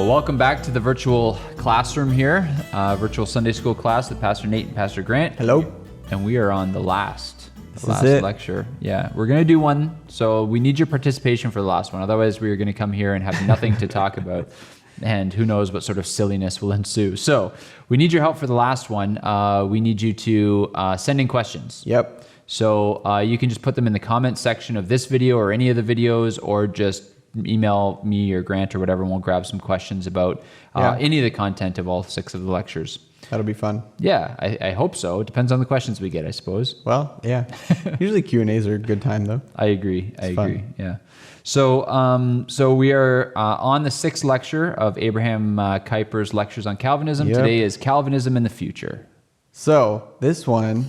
Well, welcome back to the virtual classroom here, virtual Sunday school class with Pastor Nate and Pastor Grant. Hello. And we are on the last lecture. Yeah, we're going to do one. So we need your participation for the last one. Otherwise, we are going to come here and have nothing to talk about. And who knows what sort of silliness will ensue. So we need your help for the last one. We need you to send in questions. Yep. So you can just put them in the comment section of this video or any of the videos, or just email me or Grant or whatever, and we'll grab some questions about any of the content of all 6 of the lectures. That'll be fun. Yeah, I hope so. It depends on the questions we get, I suppose. Well, yeah. Usually Q&As are a good time, though. I agree. I agree. Yeah. So we are on the 6th lecture of Abraham Kuyper's Lectures on Calvinism. Yep. Today is Calvinism in the Future. So this one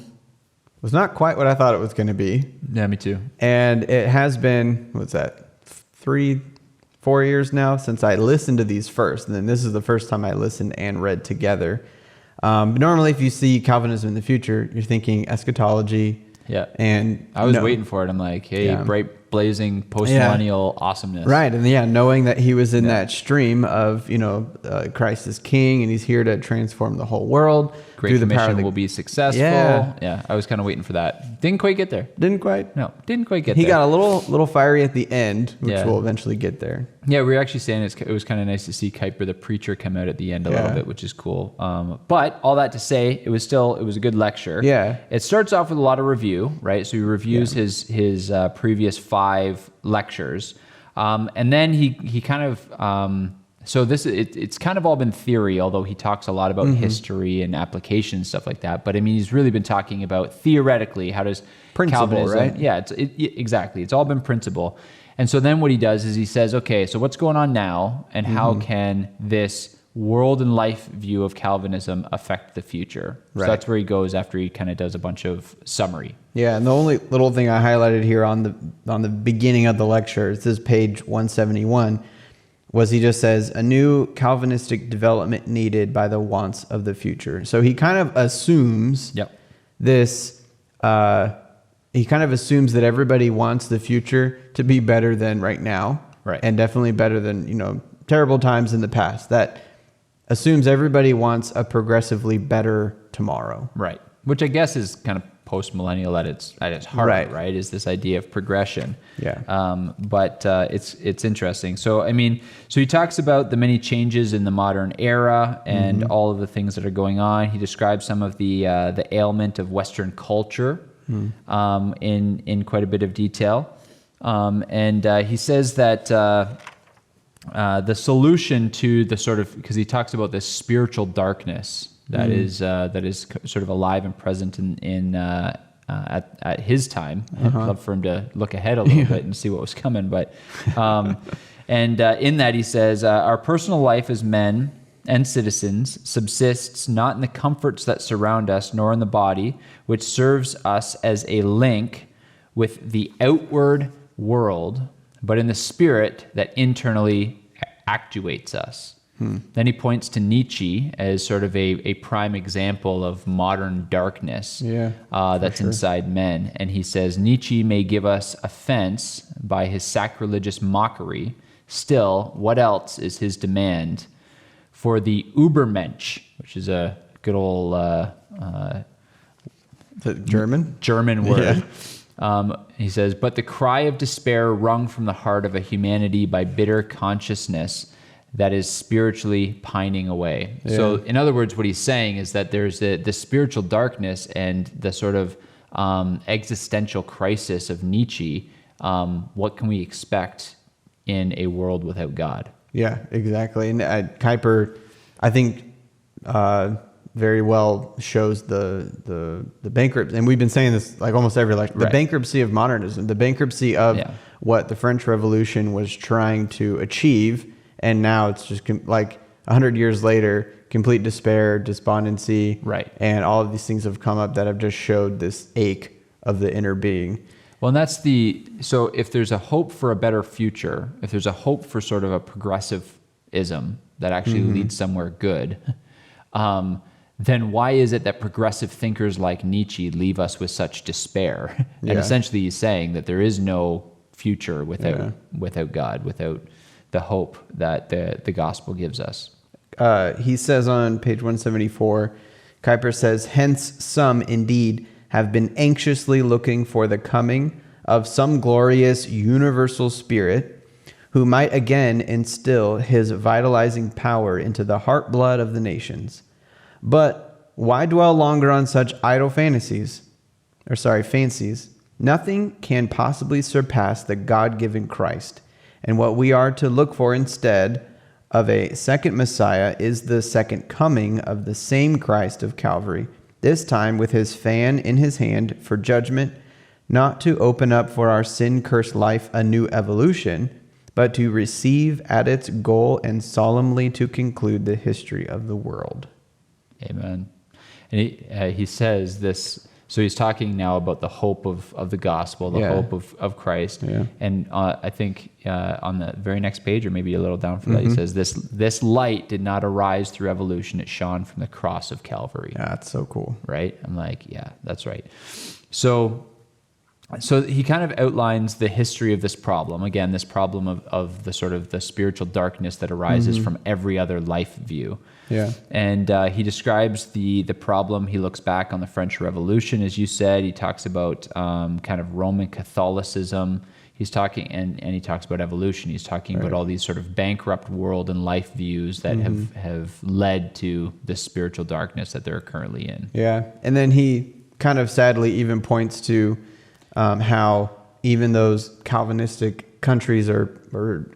was not quite what I thought it was going to be. Yeah, me too. And it has been, 4 years now since I listened to these first. And then this is the first time I listened and read together. Normally, if you see Calvinism in the Future, you're thinking eschatology. Yeah. And I was waiting for it. I'm like, hey, bright, blazing, post-millennial awesomeness. Right. And knowing that he was in that stream of, Christ is king and he's here to transform the whole world. Great Commission will be successful. Yeah. I was kind of waiting for that. Didn't quite get there. Didn't quite get there. He got a little fiery at the end, which will eventually get there. Yeah, we were actually saying it was kind of nice to see Kuyper, the preacher, come out at the end a little bit, which is cool. But all that to say, it was a good lecture. Yeah. It starts off with a lot of review, right? So he reviews his previous 5 lectures. And then he kind of... So it's kind of all been theory, although he talks a lot about history and application, stuff like that. But I mean, he's really been talking about theoretically, how does Calvinism, right? Yeah, exactly. It's all been principle. And so then what he does is he says, okay, so what's going on now, and how can this world and life view of Calvinism affect the future? Right. So that's where he goes after he kind of does a bunch of summary. Yeah, and the only little thing I highlighted here on the beginning of the lecture, this is page 171, was he just says, a new Calvinistic development needed by the wants of the future. So he kind of assumes this, he kind of assumes that everybody wants the future to be better than right now. Right. And definitely better than, terrible times in the past. That assumes everybody wants a progressively better tomorrow. Right. Which I guess is kind of post-millennial at its heart, right? Is this idea of progression. Yeah. But it's interesting. So, so he talks about the many changes in the modern era and all of the things that are going on. He describes some of the ailment of Western culture in quite a bit of detail. And he says that the solution to the sort of, because he talks about this spiritual darkness that is sort of alive and present at his time. I'd love for him to look ahead a little bit and see what was coming. But in that he says, our personal life as men and citizens subsists not in the comforts that surround us, nor in the body, which serves us as a link with the outward world, but in the spirit that internally actuates us. Then he points to Nietzsche as sort of a prime example of modern darkness that's inside men. And he says, Nietzsche may give us offense by his sacrilegious mockery. Still, what else is his demand? For the Übermensch, which is a good old German word. He says, but the cry of despair wrung from the heart of a humanity by bitter consciousness that is spiritually pining away. Yeah. So in other words, what he's saying is that there's the spiritual darkness and the sort of existential crisis of Nietzsche. What can we expect in a world without God? Yeah, exactly. And Kuyper, I think, very well shows the bankruptcy. And we've been saying this like almost every lecture. The bankruptcy of modernism, the bankruptcy of what the French Revolution was trying to achieve. And now it's just like 100 years later, complete despair, despondency, and all of these things have come up that have just showed this ache of the inner being. Well, and that's so if there's a hope for a better future, if there's a hope for sort of a progressivism that actually leads somewhere good, then why is it that progressive thinkers like Nietzsche leave us with such despair? And essentially he's saying that there is no future without God, without the hope that the gospel gives us. He says on page 174, Kuyper says, hence some indeed have been anxiously looking for the coming of some glorious universal spirit who might again instill his vitalizing power into the heart blood of the nations. But why dwell longer on such idle fancies? Nothing can possibly surpass the God-given Christ, and what we are to look for instead of a second Messiah is the second coming of the same Christ of Calvary, this time with his fan in his hand for judgment, not to open up for our sin-cursed life a new evolution, but to receive at its goal and solemnly to conclude the history of the world. Amen. And he says this, so he's talking now about the hope of the gospel, the hope of Christ. Yeah. And I think on the very next page, or maybe a little down from that, he says, this light did not arise through evolution. It shone from the cross of Calvary. Yeah, that's so cool. Right? I'm like, yeah, that's right. So he kind of outlines the history of this problem. Again, this problem of the sort of the spiritual darkness that arises from every other life view. Yeah. And he describes the problem. He looks back on the French Revolution, as you said. He talks about kind of Roman Catholicism. He's talking, and he talks about evolution. He's talking about all these sort of bankrupt world and life views that have led to this spiritual darkness that they're currently in. Yeah. And then he kind of sadly even points to how even those Calvinistic countries or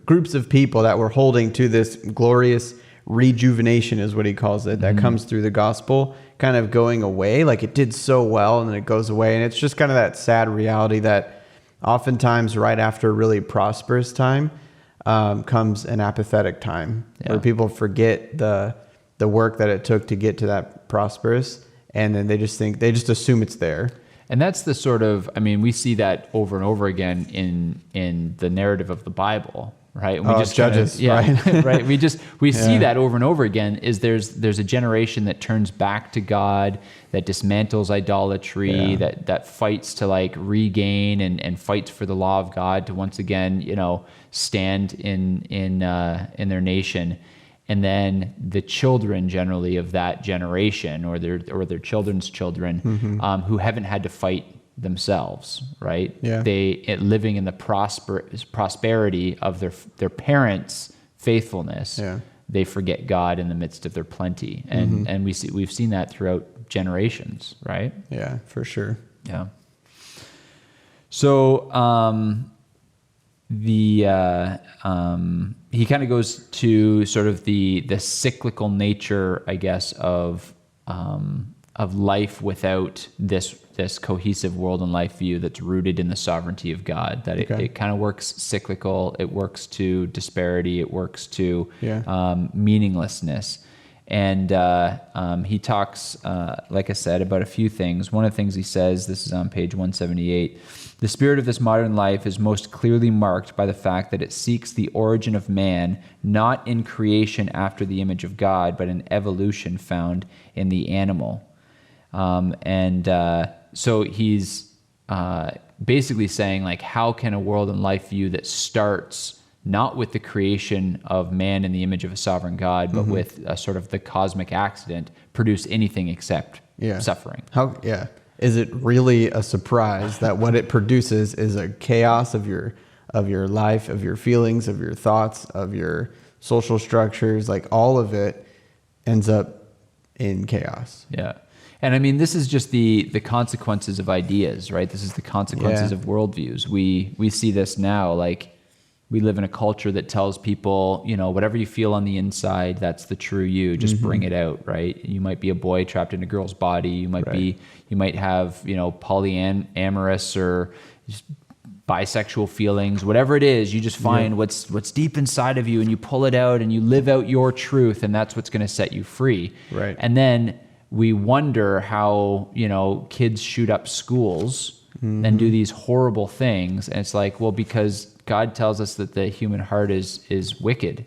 groups of people that were holding to this glorious rejuvenation is what he calls it, that comes through the gospel, kind of going away. Like it did so well and then it goes away. And it's just kind of that sad reality that oftentimes right after a really prosperous time comes an apathetic time where people forget the work that it took to get to that prosperous. And then they just assume it's there. And that's the sort of, I mean, we see that over and over again in the narrative of the Bible, right? And we just Judges, right? Right. We see that over and over again. Is there's a generation that turns back to God, that dismantles idolatry, that fights to like regain and fights for the law of God to once again, stand in their nation. And then the children generally of that generation or their children's children who haven't had to fight themselves, right? Yeah. They living in the prosperity of their parents' faithfulness. Yeah. They forget God in the midst of their plenty. And we've seen that throughout generations, right? Yeah, for sure. Yeah. So he kind of goes to sort of the cyclical nature, I guess, of life without this cohesive world and life view that's rooted in the sovereignty of God. That it kind of works cyclical. It works to disparity. It works to meaninglessness. And he talks, like I said, about a few things. One of the things he says, this is on page 178, the spirit of this modern life is most clearly marked by the fact that it seeks the origin of man, not in creation after the image of God, but in evolution found in the animal. So he's basically saying, like, how can a world and life view that starts not with the creation of man in the image of a sovereign God, but with a sort of the cosmic accident, produce anything except suffering? Is it really a surprise that what it produces is a chaos of your life, of your feelings, of your thoughts, of your social structures? Like all of it ends up in chaos. Yeah. And I mean, this is just the consequences of ideas, right? This is the consequences of worldviews. We see this now, like, we live in a culture that tells people, whatever you feel on the inside, that's the true you. Just bring it out, right? You might be a boy trapped in a girl's body. You might have, polyamorous or just bisexual feelings. Whatever it is, you just find what's deep inside of you and you pull it out and you live out your truth, and that's what's going to set you free. Right. And then we wonder how, kids shoot up schools and do these horrible things. And it's like, well, because God tells us that the human heart is wicked,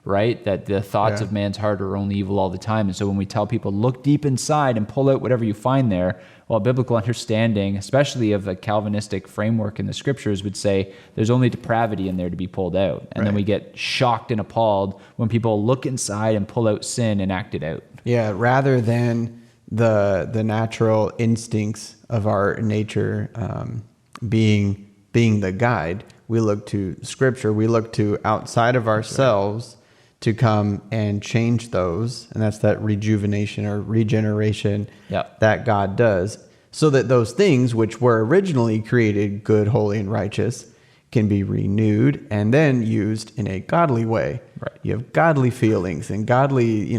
right? That the thoughts of man's heart are only evil all the time. And so when we tell people, look deep inside and pull out whatever you find there, well, biblical understanding, especially of the Calvinistic framework in the scriptures, would say there's only depravity in there to be pulled out. And then we get shocked and appalled when people look inside and pull out sin and act it out. Yeah, rather than the natural instincts of our nature being the guide, we look to Scripture. We look to outside of ourselves to come and change those, and that's that rejuvenation or regeneration that God does, so that those things which were originally created good, holy, and righteous can be renewed and then used in a godly way. Right. You have godly feelings and godly,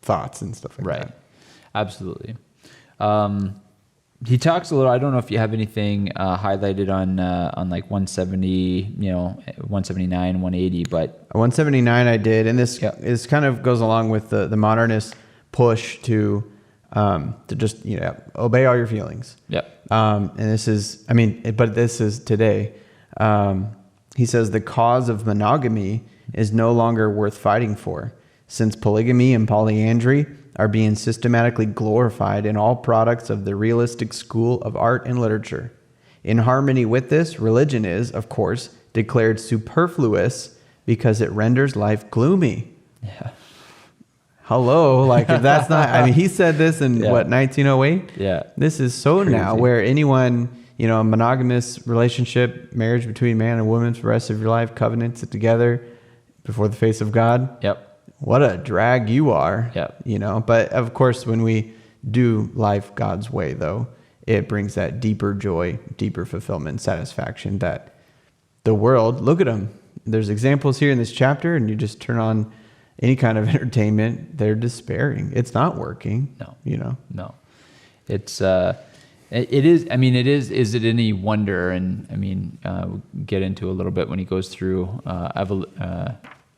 thoughts and stuff like that. Absolutely. He talks a little, I don't know if you have anything highlighted on like 170, 179, 180, but 179 I did, and this is kind of goes along with the modernist push to just obey all your feelings. Yep. And this is, but this is today. He says the cause of monogamy is no longer worth fighting for, since polygamy and polyandry are being systematically glorified in all products of the realistic school of art and literature. In harmony with this, religion is, of course, declared superfluous because it renders life gloomy. Yeah. Hello, like if that's not, he said this in 1908? Yeah. This is so crazy. Now where anyone, a monogamous relationship, marriage between man and woman for the rest of your life, covenants it together before the face of God. Yep. What a drag you are. Yep. But of course, when we do life God's way, though, it brings that deeper joy, deeper fulfillment, satisfaction that the world, look at them. There's examples here in this chapter, and you just turn on any kind of entertainment, they're despairing. It's not working. No. No. It's, it is, is it any wonder? And we'll get into a little bit when he goes through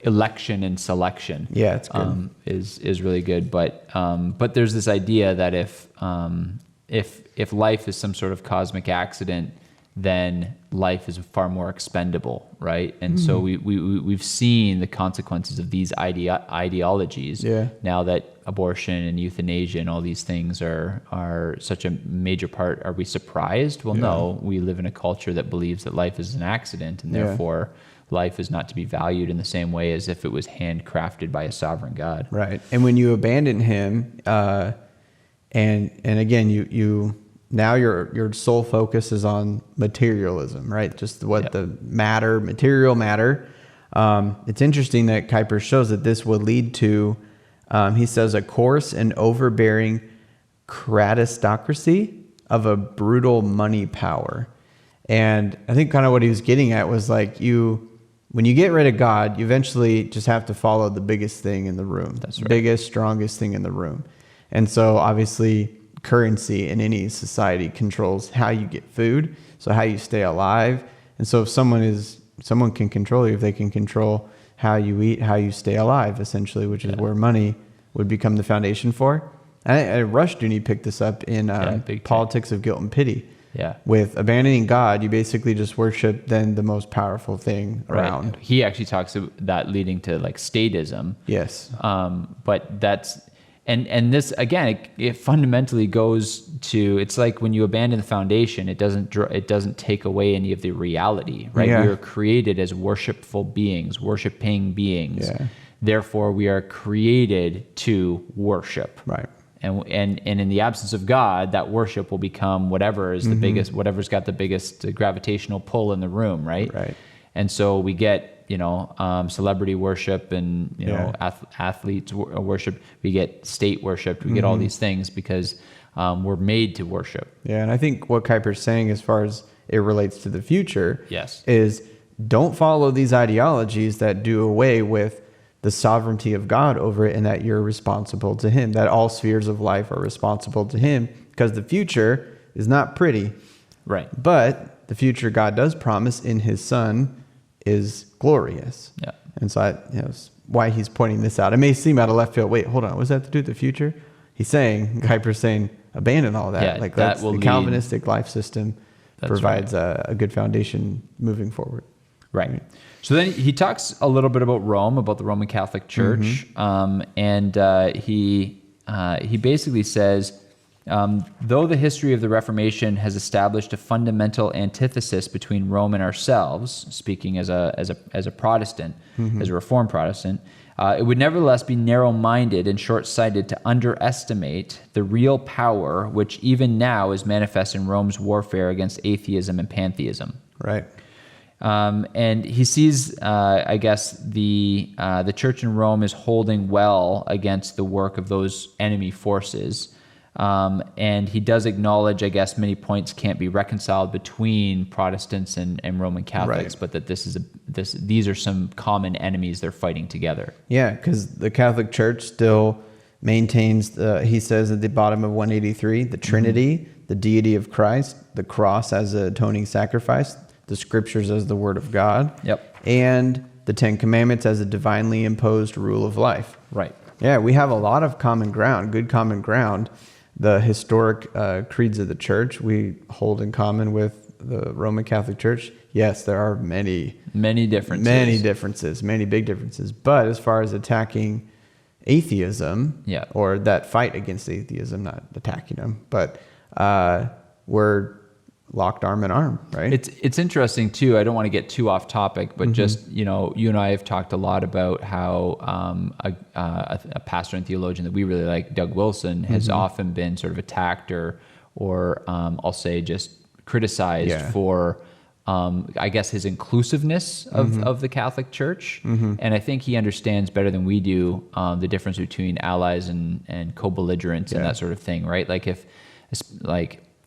election and selection. Yeah, it's good. Is really good. But there's this idea that if life is some sort of cosmic accident, then life is far more expendable, right? And so we've seen the consequences of these ideologies. Now that abortion and euthanasia and all these things are such a major part. Are we surprised? Well, no. We live in a culture that believes that life is an accident, and therefore life is not to be valued in the same way as if it was handcrafted by a sovereign God. Right. And when you abandon him, and again, you now your sole focus is on materialism, right? Just what the material matter. It's interesting that Kuyper shows that this will lead to, he says, a coarse and overbearing cratistocracy of a brutal money power. And I think kind of what he was getting at was like when you get rid of God, you eventually just have to follow the biggest thing in the room. That's right. Biggest, strongest thing in the room. And so obviously currency in any society controls how you get food, so how you stay alive. And so if someone can control you, if they can control how you eat, how you stay alive, essentially, which is where money would become the foundation for. Rushdoony picked this up in Politics of Guilt and Pity. Yeah. With abandoning God, you basically just worship then the most powerful thing around. He actually talks about that leading to like statism. Yes. But that's, and this, again, it fundamentally goes to, it's like when you abandon the foundation, it doesn't take away any of the reality, right? Yeah. We are created as worshipful beings, worshiping beings. Yeah. Therefore, we are created to worship. Right. And in the absence of God, that worship will become whatever is the biggest, whatever's got the biggest gravitational pull in the room, right? Right. And so we get, celebrity worship and, athletes worship. We get state worship. We get all these things because we're made to worship. Yeah, and I think what Kuyper's saying as far as it relates to the future is don't follow these ideologies that do away with the sovereignty of God over it, and that you're responsible to him, that all spheres of life are responsible to him, because the future is not pretty. Right. But the future God does promise in his son is glorious. Yeah. And so that's why he's pointing this out. It may seem out of left field. Wait, hold on. What does that have to do with the future? Kuyper's saying, abandon all that. Yeah, like that's the Calvinistic life system provides a good foundation moving forward. Right. So then he talks a little bit about Rome, about the Roman Catholic Church, and he basically says, though the history of the Reformation has established a fundamental antithesis between Rome and ourselves, speaking as a Protestant, as a Reformed Protestant, it would nevertheless be narrow-minded and short-sighted to underestimate the real power which even now is manifest in Rome's warfare against atheism and pantheism. Right. And he sees, I guess, the church in Rome is holding well against the work of those enemy forces. And he does acknowledge, I guess, many points can't be reconciled between Protestants and Roman Catholics, but that these are some common enemies they're fighting together. Yeah, because the Catholic Church still maintains, he says at the bottom of 183, the Trinity, the deity of Christ, the cross as an atoning sacrifice, the scriptures as the word of God, and the Ten Commandments as a divinely imposed rule of life. Right. Yeah, we have a lot of common ground, good common ground. The historic creeds of the church we hold in common with the Roman Catholic Church. Yes, there are many differences, many big differences. But as far as attacking atheism, or that fight against atheism, not attacking them, but we're locked arm in arm, right? It's interesting too. I don't want to get too off topic, but just, you and I have talked a lot about how a pastor and theologian that we really like, Doug Wilson, has often been sort of attacked or I'll say just criticized for I guess his inclusiveness of the Catholic Church. And I think he understands better than we do the difference between allies and co-belligerents and that sort of thing, right? Like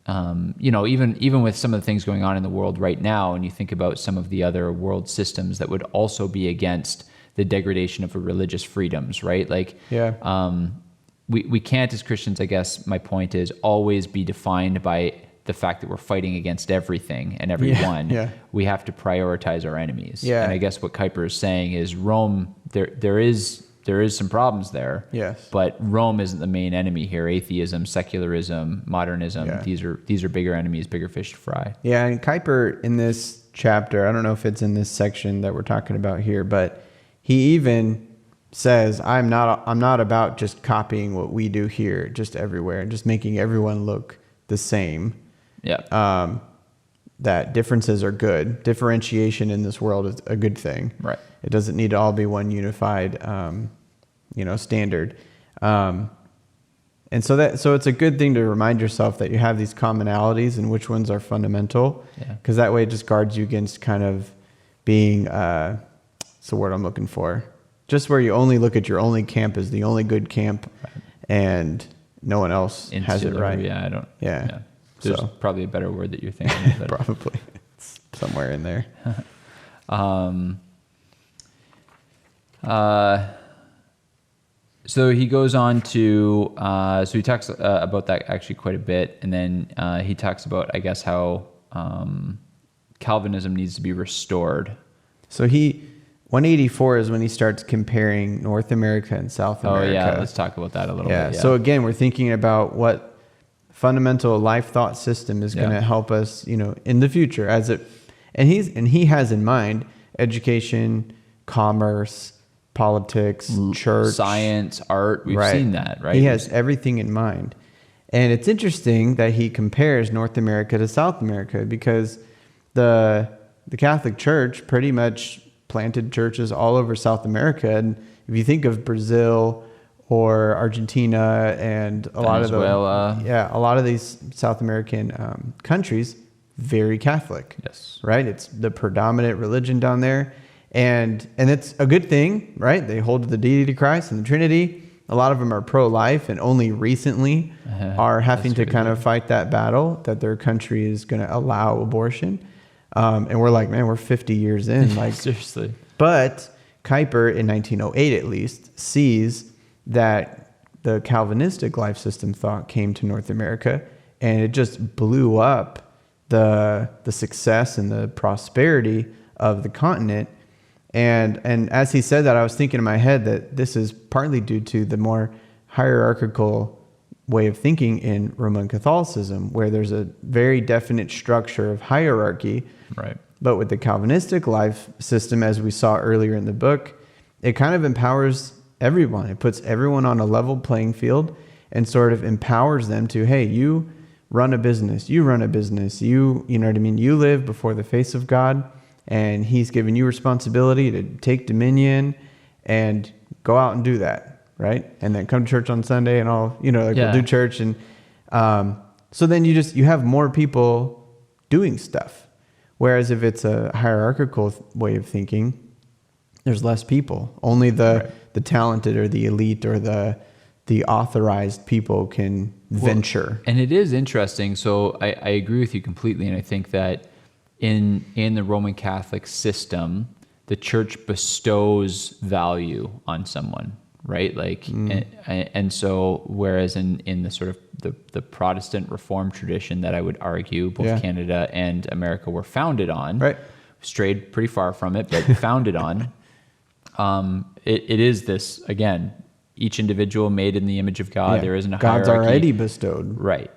even with some of the things going on in the world right now, and you think about some of the other world systems that would also be against the degradation of religious freedoms, right? We can't, as Christians, I guess my point is, always be defined by the fact that we're fighting against everything and everyone. We have to prioritize our enemies. And I guess what Kuyper is saying is Rome, there is some problems there. But Rome isn't the main enemy here. Atheism, secularism, modernism, these are bigger enemies, bigger fish to fry. Yeah, and Kuyper in this chapter, I don't know if it's in this section that we're talking about here, but he even says, I'm not about just copying what we do here, just everywhere, and just making everyone look the same. That differences are good. Differentiation in this world is a good thing. Right. It doesn't need to all be one unified, standard. And so it's a good thing to remind yourself that you have these commonalities and which ones are fundamental. Because that way it just guards you against kind of being, what's the word I'm looking for? Just where you only look at your only camp as the only good camp, and no one else has it right. There's probably a better word that you're thinking of. Probably. It's somewhere in there. So he goes on to, so he talks about that actually quite a bit. And then he talks about, I guess, how Calvinism needs to be restored. So 184 is when he starts comparing North America and South America. Oh, yeah. Let's talk about that a little bit. So again, we're thinking about what fundamental life thought system is going to help us, in the future and he has in mind education, commerce, politics, church, science, art. We've seen that, right? He has everything in mind. And it's interesting that he compares North America to South America, because the Catholic Church pretty much planted churches all over South America. And if you think of Brazil or Argentina and a lot of these South American countries, very Catholic. Right? It's the predominant religion down there. And it's a good thing, right? They hold to the deity of Christ and the Trinity. A lot of them are pro-life, and only recently are having to kind of fight that battle that their country is going to allow abortion. And we're like, man, we're 50 years in. Like, seriously. But Kuyper, in 1908 at least, sees that the Calvinistic life system thought came to North America, and it just blew up the success and the prosperity of the continent. And as he said that, I was thinking in my head that this is partly due to the more hierarchical way of thinking in Roman Catholicism, where there's a very definite structure of hierarchy. Right. But with the Calvinistic life system, as we saw earlier in the book, it kind of empowers everyone. It puts everyone on a level playing field and sort of empowers them to, hey, you run a business, you know what I mean? You live before the face of God, and he's given you responsibility to take dominion and go out and do that, right? And then come to church on Sunday and all, we'll do church. And so then you have more people doing stuff. Whereas if it's a hierarchical way of thinking, there's less people. Only the talented or the elite or the authorized people can venture. And it is interesting. So I agree with you completely. And I think that in the Roman Catholic system, the church bestows value on someone, right? Like, and so whereas in the sort of the Protestant Reformed tradition that I would argue both Canada and America were founded on, right? Strayed pretty far from it, but founded on, it is this, again, each individual made in the image of God. Yeah. There isn't a hierarchy. God's already bestowed. Right.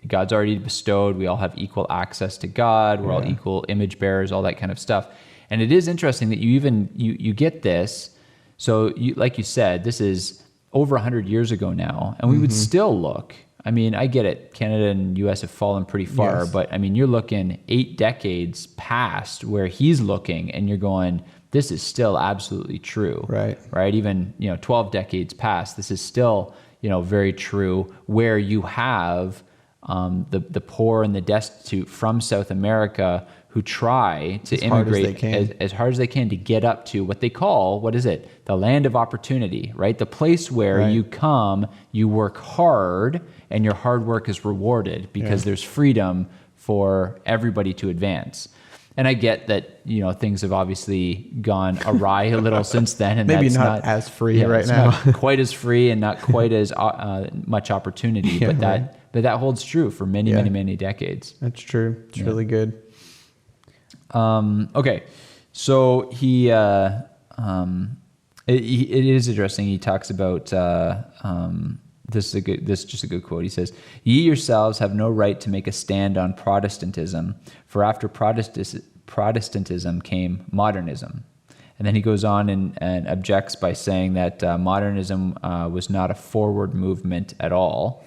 God's already bestowed. We all have equal access to God. We're all equal image bearers, all that kind of stuff. And it is interesting that you get this. So like you said, this is over 100 years ago now, and we would still look. I mean, I get it. Canada and US have fallen pretty far, but I mean, you're looking 8 decades past where he's looking and you're going, this is still absolutely true. Right. Even, 12 decades past, this is still, very true, where you have the poor and the destitute from South America who try to immigrate as hard as they can to get up to what they call, the land of opportunity, right? The place where you come, you work hard, and your hard work is rewarded because there's freedom for everybody to advance. And I get that, things have obviously gone awry a little since then. And maybe not as free right now. Not quite as free and not quite as much opportunity, but that holds true for many, many, many decades. That's true. It's really good. Okay. So it is interesting. He talks about, this is just a good quote. He says, "Ye yourselves have no right to make a stand on Protestantism, for after Protestantism came modernism." And then he goes on and objects by saying that modernism was not a forward movement at all,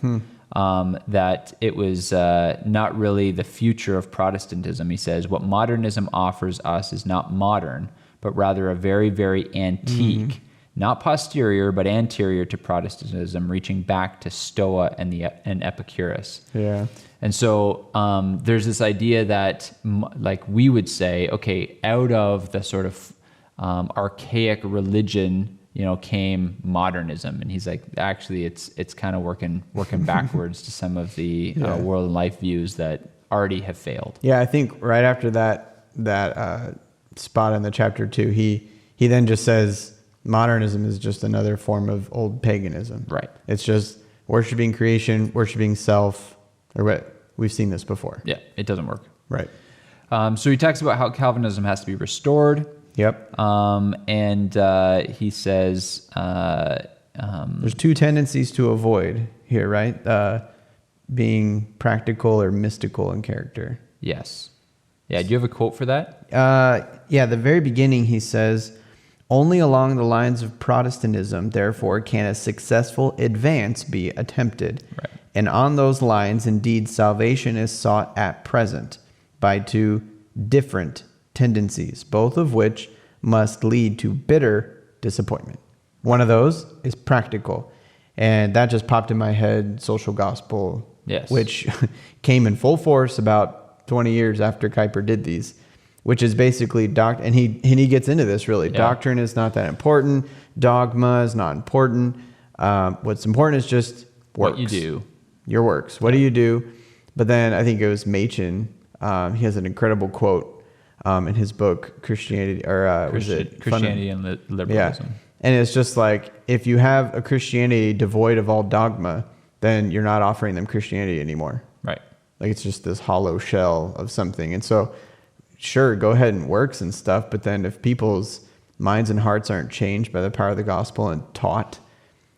that it was not really the future of Protestantism. He says, "What modernism offers us is not modern, but rather a very, very antique, not posterior, but anterior to Protestantism, reaching back to Stoa and Epicurus." Yeah. And so there's this idea that, like we would say, okay, out of the sort of archaic religion, came modernism. And he's like, actually, it's kind of working backwards to some of the world and life views that already have failed. Yeah, I think right after that spot in the chapter 2, he then just says modernism is just another form of old paganism. Right. It's just worshiping creation, worshiping self, or what we've seen this before. Yeah, it doesn't work. Right. So he talks about how Calvinism has to be restored. Yep. And he says there's 2 tendencies to avoid here, right? Being practical or mystical in character. Yes. Yeah. Do you have a quote for that? The very beginning he says, "Only along the lines of Protestantism, therefore, can a successful advance be attempted. Right. And on those lines, indeed, salvation is sought at present by 2 different tendencies, both of which must lead to bitter disappointment." One of those is practical. And that just popped in my head, social gospel, which came in full force about 20 years after Kuyper did these, which is basically and he gets into this really. Yeah. Doctrine is not that important. Dogma is not important. What's important is just works. What you do. Your works. What do you do? But then I think it was Machen. He has an incredible quote in his book, Christianity, or Christianity and Liberalism. Yeah. And it's just like, if you have a Christianity devoid of all dogma, then you're not offering them Christianity anymore. Right. Like, it's just this hollow shell of something. And so, sure, go ahead and works and stuff, but then if people's minds and hearts aren't changed by the power of the gospel and taught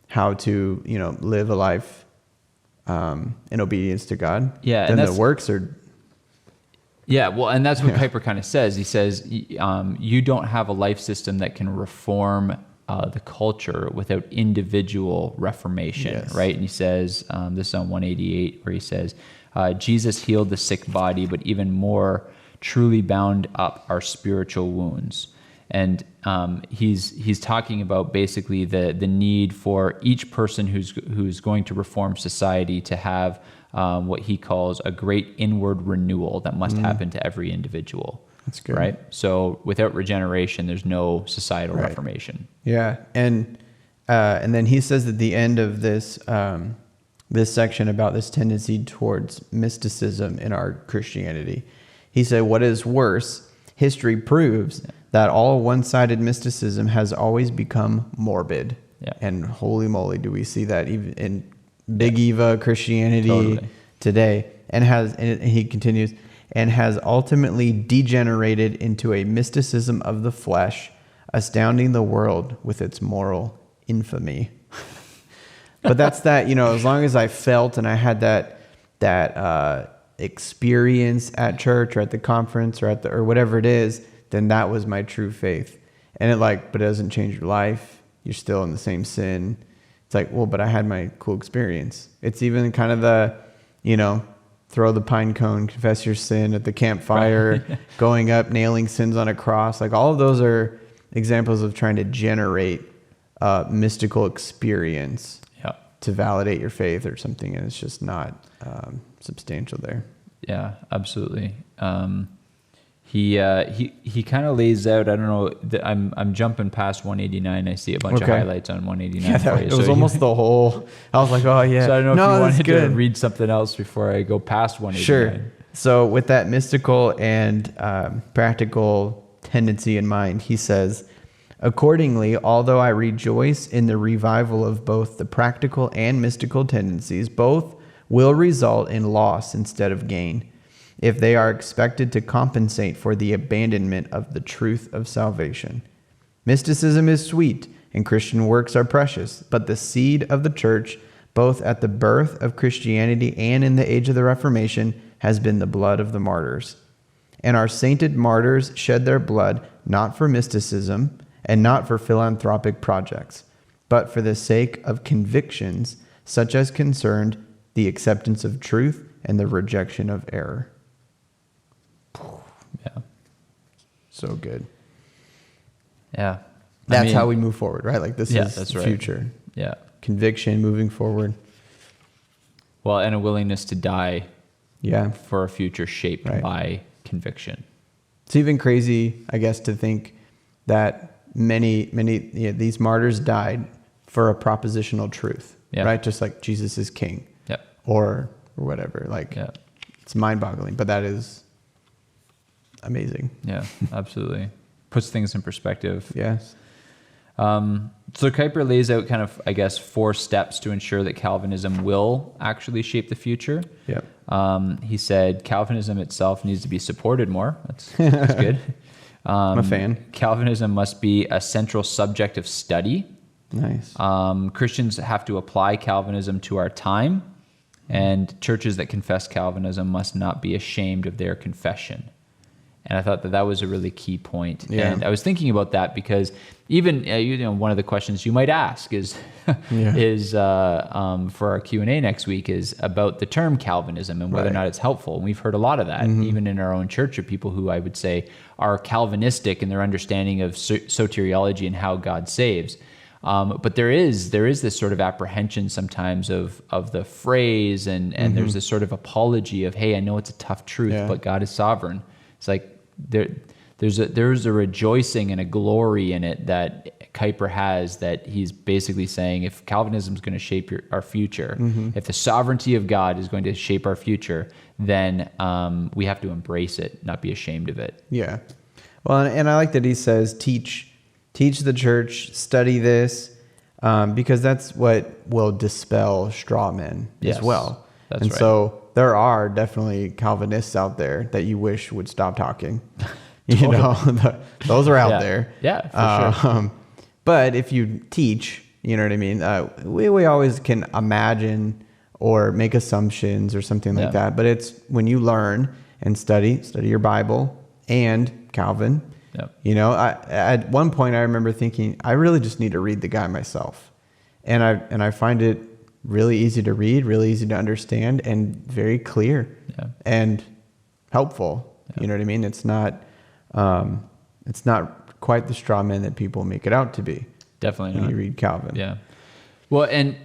how to, live a life in obedience to God, then the works are... Yeah, well, and that's what Kuyper kind of says. He says, you don't have a life system that can reform the culture without individual reformation, right? And he says, this is on 188, where he says, Jesus healed the sick body, but even more truly bound up our spiritual wounds. And he's talking about basically the need for each person who's going to reform society to have what he calls a great inward renewal that must happen to every individual. That's good. Right? So without regeneration, there's no societal reformation. Yeah. And then he says at the end of this, this section about this tendency towards mysticism in our Christianity, he said, what is worse, history proves that all one-sided mysticism has always become morbid. Yeah. And holy moly, do we see that even in Big Eva Christianity today, and he continues, and has ultimately degenerated into a mysticism of the flesh, astounding the world with its moral infamy. But that's that, as long as I felt and I had that experience at church or at the conference or whatever it is, then that was my true faith. And but it doesn't change your life. You're still in the same sin. It's like, well, but I had my cool experience. It's even kind of the, throw the pine cone, confess your sin at the campfire, going up, nailing sins on a cross. Like all of those are examples of trying to generate mystical experience to validate your faith or something. And it's just not substantial there. Yeah, absolutely. He kind of lays out, I don't know, I'm jumping past 189. I see a bunch of highlights on 189. Yeah, it was almost the whole, I was like, oh yeah. So I don't know if you wanted to read something else before I go past 189. Sure. So with that mystical and practical tendency in mind, he says, accordingly, although I rejoice in the revival of both the practical and mystical tendencies, both will result in loss instead of gain, if they are expected to compensate for the abandonment of the truth of salvation. Mysticism is sweet, and Christian works are precious, but the seed of the church, both at the birth of Christianity and in the age of the Reformation, has been the blood of the martyrs. And our sainted martyrs shed their blood not for mysticism and not for philanthropic projects, but for the sake of convictions such as concerned the acceptance of truth and the rejection of error. Yeah. So good. Yeah. That's how we move forward, right? Like this is that's the right. future. Yeah. Conviction, moving forward. Well, and a willingness to die for a future shaped by conviction. It's even crazy, I guess, to think that many these martyrs died for a propositional truth, right? Just like Jesus is king or whatever. It's mind-boggling, but that is amazing. Yeah, absolutely. Puts things in perspective. Yes. So Kuyper lays out kind of, I guess, 4 steps to ensure that Calvinism will actually shape the future. Yep. He said Calvinism itself needs to be supported more. That's good. I'm a fan. Calvinism must be a central subject of study. Nice. Christians have to apply Calvinism to our time, and churches that confess Calvinism must not be ashamed of their confession. And I thought that was a really key point. Yeah. And I was thinking about that because even one of the questions you might ask is for our Q&A next week is about the term Calvinism and whether or not it's helpful. And we've heard a lot of that, even in our own church, of people who I would say are Calvinistic in their understanding of soteriology and how God saves. But there is this sort of apprehension sometimes of the phrase, and there's this sort of apology of, hey, I know it's a tough truth, but God is sovereign. It's like there's a rejoicing and a glory in it that Kuyper has, that he's basically saying if Calvinism is going to shape our future, if the sovereignty of God is going to shape our future, then we have to embrace it, not be ashamed of it. Yeah. Well, and I like that he says teach the church, study this, because that's what will dispel straw men as well. That's right. So there are definitely Calvinists out there that you wish would stop talking. Those are out there. Yeah, for sure. But if you teach, you know what I mean? We always can imagine or make assumptions or something like that. But it's when you learn and study your Bible and Calvin. Yep. You know, at one point I remember thinking, I really just need to read the guy myself. And I find it really easy to read, really easy to understand, and very clear and helpful. Yeah. You know what I mean? It's not quite the straw man that people make it out to be. Definitely when not. you read Calvin. Yeah. Well, and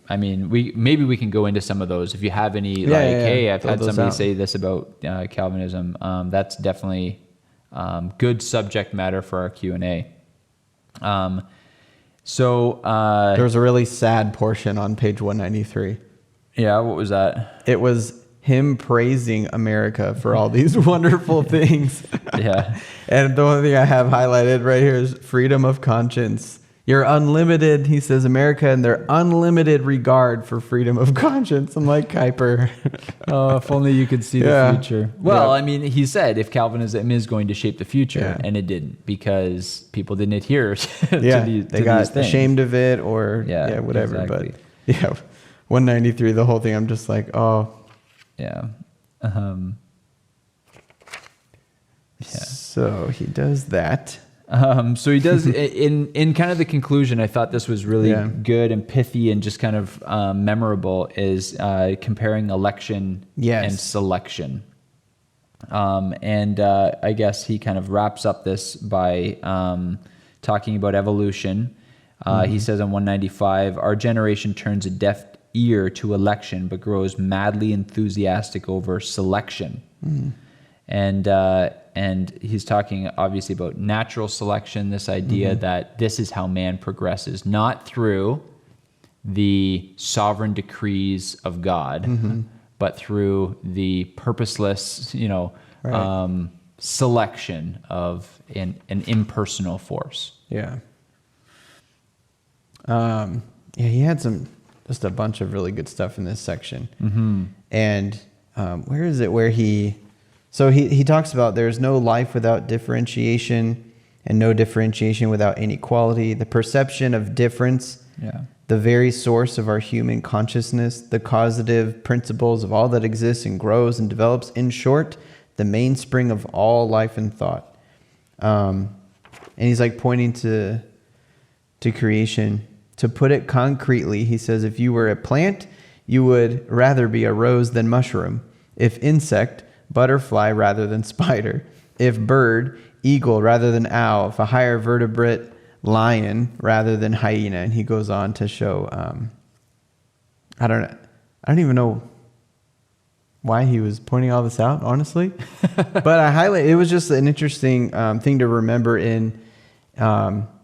I mean, we can go into some of those if you have any. Hey, I've had somebody say this about Calvinism. That's definitely good subject matter for our Q&A. So there was a really sad portion on page 193. Yeah, what was that? It was him praising America for all these wonderful things. Yeah. And the only thing I have highlighted right here is freedom of conscience. You're unlimited, he says, America, and their unlimited regard for freedom of conscience. I'm like, Kuyper. Oh, if only you could see the future. Well, I mean, he said if Calvinism is going to shape the future, and it didn't, because people didn't adhere to they got these things. Ashamed of it or whatever. Exactly. But 193, the whole thing, I'm just like, oh. Yeah. So he does that. So he does in kind of the conclusion. I thought this was really good and pithy and just kind of memorable. Is comparing election and selection, and I guess he kind of wraps up this by talking about evolution. He says on 195, our generation turns a deaf ear to election, but grows madly enthusiastic over selection. And he's talking obviously about natural selection, this idea that this is how man progresses, not through the sovereign decrees of God, but through the purposeless, selection of an impersonal force. Yeah. He had just a bunch of really good stuff in this section. And where is it where he talks about there's no life without differentiation and no differentiation without inequality. The perception of difference, the very source of our human consciousness, the causative principles of all that exists and grows and develops. In short, the mainspring of all life and thought. And he's like pointing to creation. To put it concretely, he says, if you were a plant, you would rather be a rose than mushroom. If insect, butterfly rather than spider. If bird, eagle rather than owl. If a higher vertebrate, lion rather than hyena. And he goes on to show, I don't even know why he was pointing all this out, honestly. But it was just an interesting thing to remember in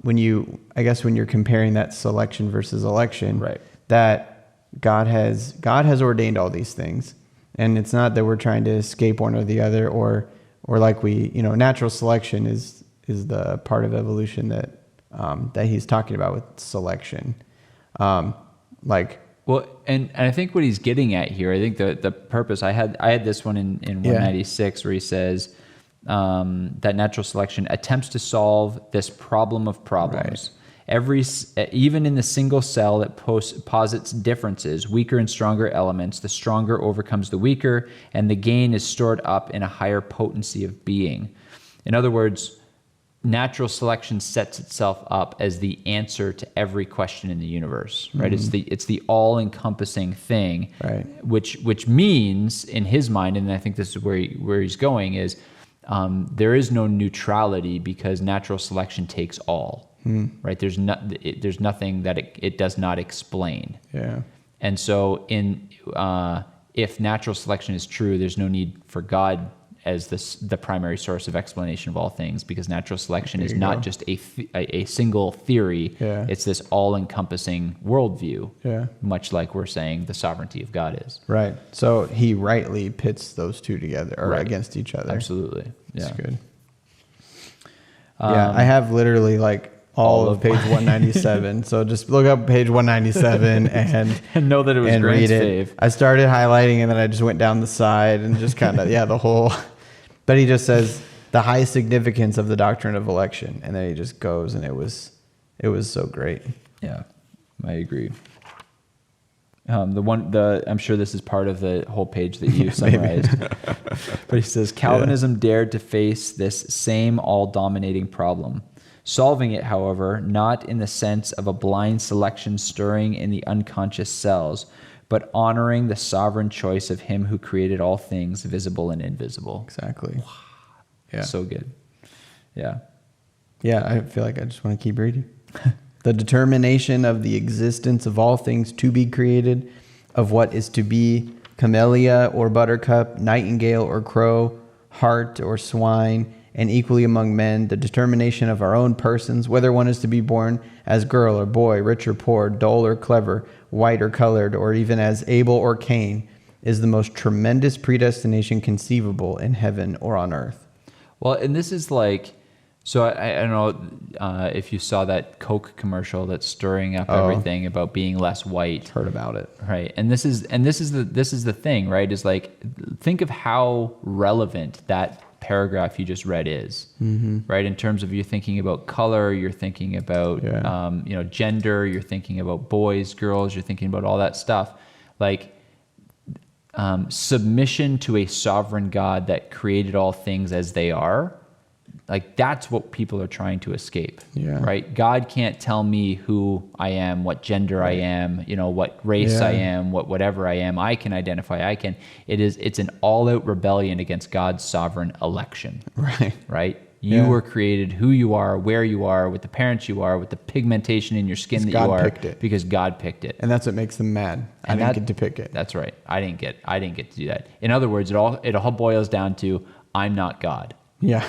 when you're comparing that selection versus election, that God has ordained all these things. And it's not that we're trying to escape one or the other, or like natural selection is the part of evolution that he's talking about with selection. And I think what he's getting at here, I think the purpose, I had this one in 196 where he says that natural selection attempts to solve this problem of problems. Even in the single cell that posits differences, weaker and stronger elements, the stronger overcomes the weaker, and the gain is stored up in a higher potency of being. In other words, natural selection sets itself up as the answer to every question in the universe, right? It's the all-encompassing thing, which means in his mind, and I think this is where he's going, is there is no neutrality because natural selection takes all. Right? There's nothing that it does not explain. Yeah. And so if natural selection is true, there's no need for God as the primary source of explanation of all things, because natural selection is not just a single theory. Yeah. It's this all-encompassing worldview. Yeah. Much like we're saying the sovereignty of God is. Right. So he rightly pits those two together or against each other. Absolutely. Yeah. That's good. I have literally all of page 197. So just look up page 197 and know that it was Grant's fave. I started highlighting and then I just went down the side and just kind of, the whole. But he just says the high significance of the doctrine of election. And then he just goes, and it was so great. Yeah, I agree. I'm sure this is part of the whole page that you summarized. But he says, Calvinism dared to face this same all-dominating problem, solving it, however, not in the sense of a blind selection stirring in the unconscious cells, but honoring the sovereign choice of him who created all things, visible and invisible. Exactly. Wow. Yeah. So good. Yeah. Yeah, I feel like I just want to keep reading. The determination of the existence of all things to be created, of what is to be, camellia or buttercup, nightingale or crow, hart or swine, and equally among men, the determination of our own persons, whether one is to be born as girl or boy, rich or poor, dull or clever, white or colored, or even as Abel or Cain, is the most tremendous predestination conceivable in heaven or on earth. Well, and this is like, so I don't know if you saw that Coke commercial that's stirring up everything about being less white. Heard about it, right? And this is the thing, right? Is like, think of how relevant that paragraph you just read is, right? In terms of you're thinking about color, you're thinking about gender, you're thinking about boys, girls, you're thinking about all that stuff, like submission to a sovereign God that created all things as they are. Like, that's what people are trying to escape, right? God can't tell me who I am, what gender I am, what race I am, whatever I am. I can identify. It's an all-out rebellion against God's sovereign election, right? You were created who you are, where you are, with the parents you are, with the pigmentation in your skin that you are, picked it. Because God picked it, and that's what makes them mad. I didn't get to pick it. That's right. I didn't get to do that. In other words, it all boils down to I'm not God. Yeah.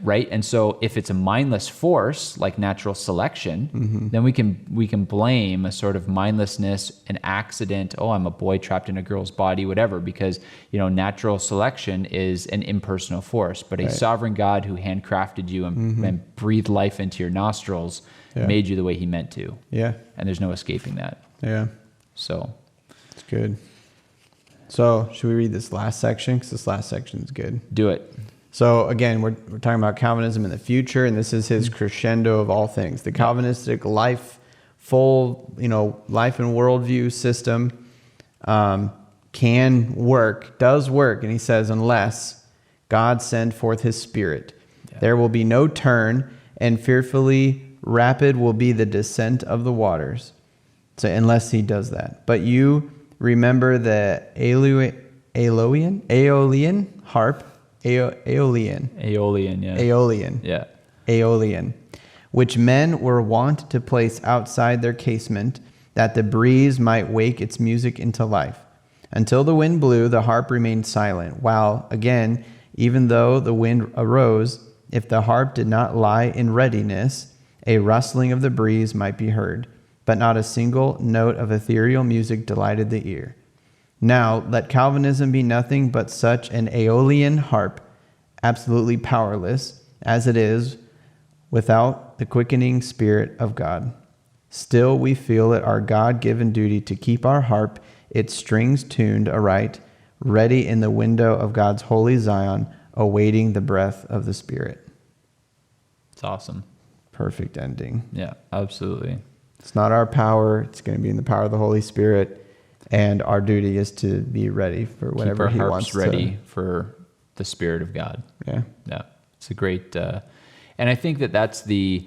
Right. And so if it's a mindless force like natural selection, then we can blame a sort of mindlessness, an accident. Oh, I'm a boy trapped in a girl's body, whatever, because, natural selection is an impersonal force. But a sovereign God who handcrafted you and breathed life into your nostrils made you the way he meant to. Yeah. And there's no escaping that. Yeah. So it's good. So should we read this last section? Because this last section is good. Do it. So again, we're talking about Calvinism in the future, and this is his crescendo of all things. The Calvinistic life and worldview system does work, and he says, unless God send forth his Spirit, there will be no turn, and fearfully rapid will be the descent of the waters. So unless he does that. But you remember the Aeolian harp, Aeolian, which men were wont to place outside their casement, that the breeze might wake its music into life. Until the wind blew, the harp remained silent, while, again, even though the wind arose, if the harp did not lie in readiness, a rustling of the breeze might be heard, but not a single note of ethereal music delighted the ear. Now, let Calvinism be nothing but such an Aeolian harp, absolutely powerless, as it is, without the quickening Spirit of God. Still, we feel it our God-given duty to keep our harp, its strings tuned aright, ready in the window of God's holy Zion, awaiting the breath of the Spirit. It's awesome. Perfect ending. Yeah, absolutely. It's not our power. It's going to be in the power of the Holy Spirit. And our duty is to be ready for whatever he wants to. Keep our harps ready for the Spirit of God. Yeah. Yeah. It's a great, and I think that's the,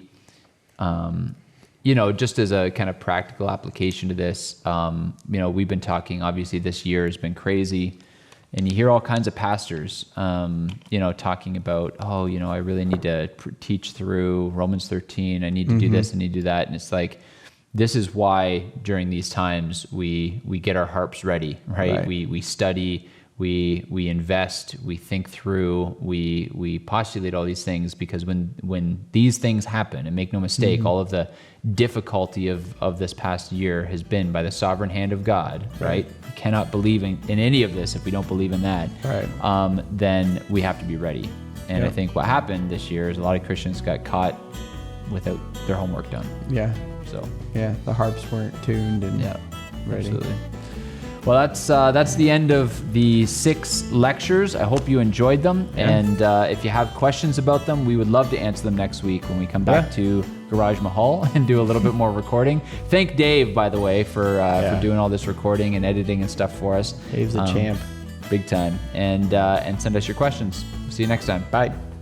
just as a kind of practical application to this, we've been talking, obviously this year has been crazy, and you hear all kinds of pastors, talking about, I really need to teach through Romans 13. I need to do this, I need to do that. And it's like, this is why during these times we get our harps ready, right? We study, we invest, we think through, we postulate all these things, because when these things happen, and make no mistake, all of the difficulty of this past year has been by the sovereign hand of God, right? We cannot believe in any of this if we don't believe in that. Right. Then we have to be ready. And I think what happened this year is a lot of Christians got caught without their homework done. Yeah. So the harps weren't tuned and ready. Absolutely. Well, that's the end of the 6 lectures. I hope you enjoyed them. Yeah. And if you have questions about them, we would love to answer them next week when we come back to Garage Mahal and do a little bit more recording. Thank Dave, by the way, for doing all this recording and editing and stuff for us. Dave's a champ. Big time. And send us your questions. See you next time. Bye.